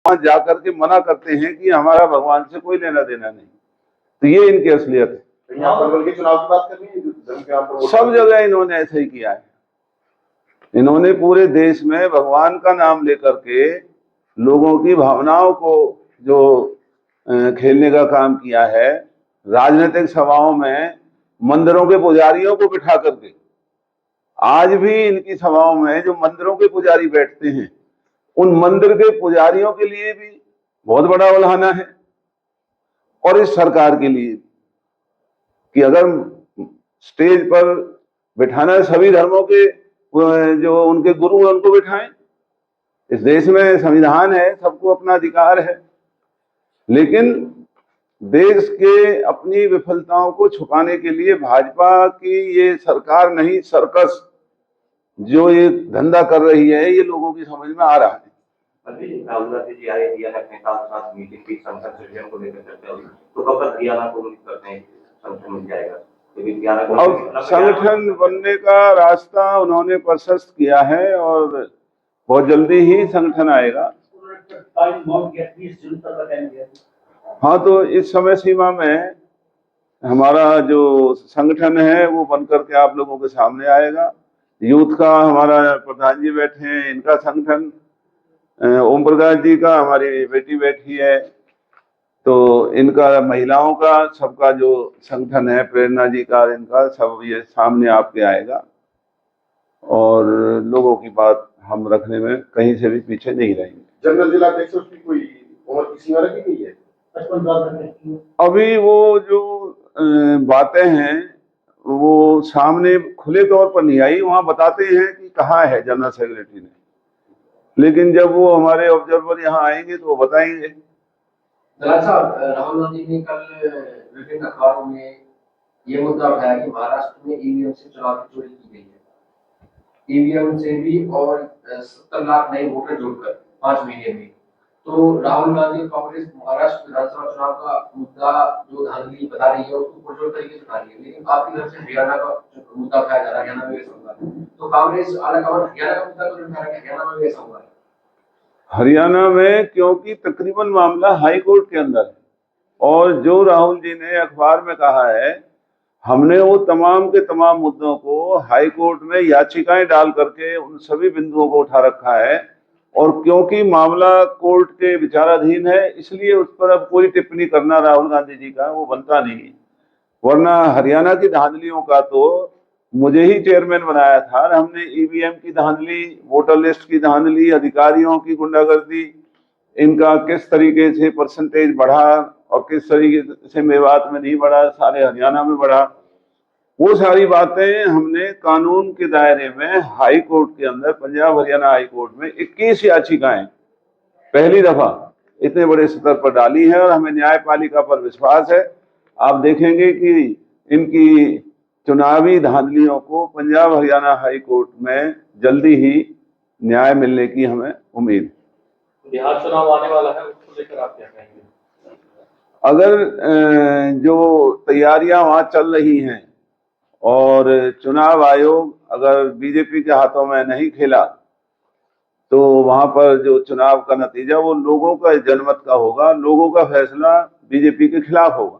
वहां जाकर के मना करते हैं कि हमारा भगवान से कोई लेना देना नहीं। तो ये इनकी असलियत है। यहाँ पर बल्कि चुनाव की बात करनी है, सब जगह इन्होंने ऐसा ही किया है। इन्होंने पूरे देश में भगवान का नाम लेकर के लोगों की भावनाओं को जो खेलने का काम किया है। राजनीतिक सभाओं में मंदिरों के पुजारियों को बिठा करके, आज भी इनकी सभाओं में जो मंदिरों के पुजारी बैठते हैं, उन मंदिर के पुजारियों के लिए भी बहुत बड़ा उल्हाना है, और इस सरकार के लिए कि अगर स्टेज पर बिठाना है सभी धर्मों के जो उनके गुरु हैं उनको बिठाएं। इस देश में संविधान है, सबको अपना अधिकार है, लेकिन देश के अपनी विफलताओं को छुपाने के लिए भाजपा की ये सरकार नहीं, सर्कस जो ये धंधा कर रही है, ये लोगों की समझ में आ रहा है। राहुल गांधी जी आए, दिया अपने साथ मीटिंग की, संसद सृजन को लेकर चर्चा हुई, तो कब तक हरियाणा को उम्मीद करते हैं संगठन मिल जाएगा? अब संगठन बनने का रास्ता उन्होंने प्रशस्त किया है और बहुत जल्दी ही संगठन आएगा। हाँ, तो इस समय सीमा में हमारा जो संगठन है वो बनकर के आप लोगों के सामने आएगा। यूथ का हमारा प्रधान जी बैठे हैं, इनका संगठन, ओम प्रकाश जी का हमारी बेटी बैठी है, तो इनका महिलाओं का सबका जो संगठन है, प्रेरणा जी का, इनका सब ये सामने आपके आएगा। और लोगों की बात हम रखने में कहीं से भी पीछे नहीं रहेंगे। जनरल जिला अध्यक्ष उसकी कोई उम्र की सीमा रखी गई है? 55 साल तक। अभी वो जो बातें हैं वो सामने खुले तौर पर नहीं आई। वहां बताते हैं कि कहाँ है जनरल सेक्रेटरी ने, लेकिन जब वो हमारे ऑब्जर्वर यहाँ आएंगे तो वो बताएंगे। राहुल गांधी ने कल विभिन्न अखबारों में ये मुद्दा उठाया कि महाराष्ट्र में ईवीएम से चुनाव की चोरी की गई है, ईवीएम से भी, और 70 लाख नए वोटर जोड़कर 5 महीने में। तो राहुल गांधी कांग्रेस महाराष्ट्र विधानसभा चुनाव का मुद्दा जो धांधली बता रही है उसको पुरजोर तरीके से बता रही है, लेकिन आपकी तरफ से हरियाणा का मुद्दा उठाया जा रहा है, हरियाणा में ऐसा हुआ है, तो कांग्रेस आलाकमान हरियाणा का मुद्दा क्यों उठा रहा है? हरियाणा में ऐसा हुआ है? हरियाणा में क्योंकि तकरीबन मामला हाई कोर्ट के अंदर है, और जो राहुल जी ने अखबार में कहा है, हमने वो तमाम के तमाम मुद्दों को हाई कोर्ट में याचिकाएं डाल करके उन सभी बिंदुओं को उठा रखा है। और क्योंकि मामला कोर्ट के विचाराधीन है, इसलिए उस पर अब कोई टिप्पणी करना राहुल गांधी जी का वो बनता नहीं। वरना हरियाणा की धांधलियों का तो मुझे ही चेयरमैन बनाया था। हमने ईवीएम की धांधली, वोटर लिस्ट की धांधली, अधिकारियों की गुंडागर्दी, इनका किस तरीके से परसेंटेज बढ़ा और किस तरीके से मेवात में नहीं बढ़ा, सारे हरियाणा में बढ़ा, वो सारी बातें हमने कानून के दायरे में हाई कोर्ट के अंदर, पंजाब हरियाणा हाई कोर्ट में 21 याचिकाएं पहली दफा इतने बड़े स्तर पर डाली है, और हमें न्यायपालिका पर विश्वास है। आप देखेंगे कि इनकी चुनावी धांधलियों को पंजाब हरियाणा हाई कोर्ट में जल्दी ही न्याय मिलने की हमें उम्मीद है। बिहार चुनाव आने वाला है, उसको लेकर आप क्या कहेंगे? अगर जो तैयारियां वहां चल रही हैं और चुनाव आयोग अगर बीजेपी के हाथों में नहीं खेला, तो वहां पर जो चुनाव का नतीजा वो लोगों का जनमत का होगा, लोगों का फैसला बीजेपी के खिलाफ होगा।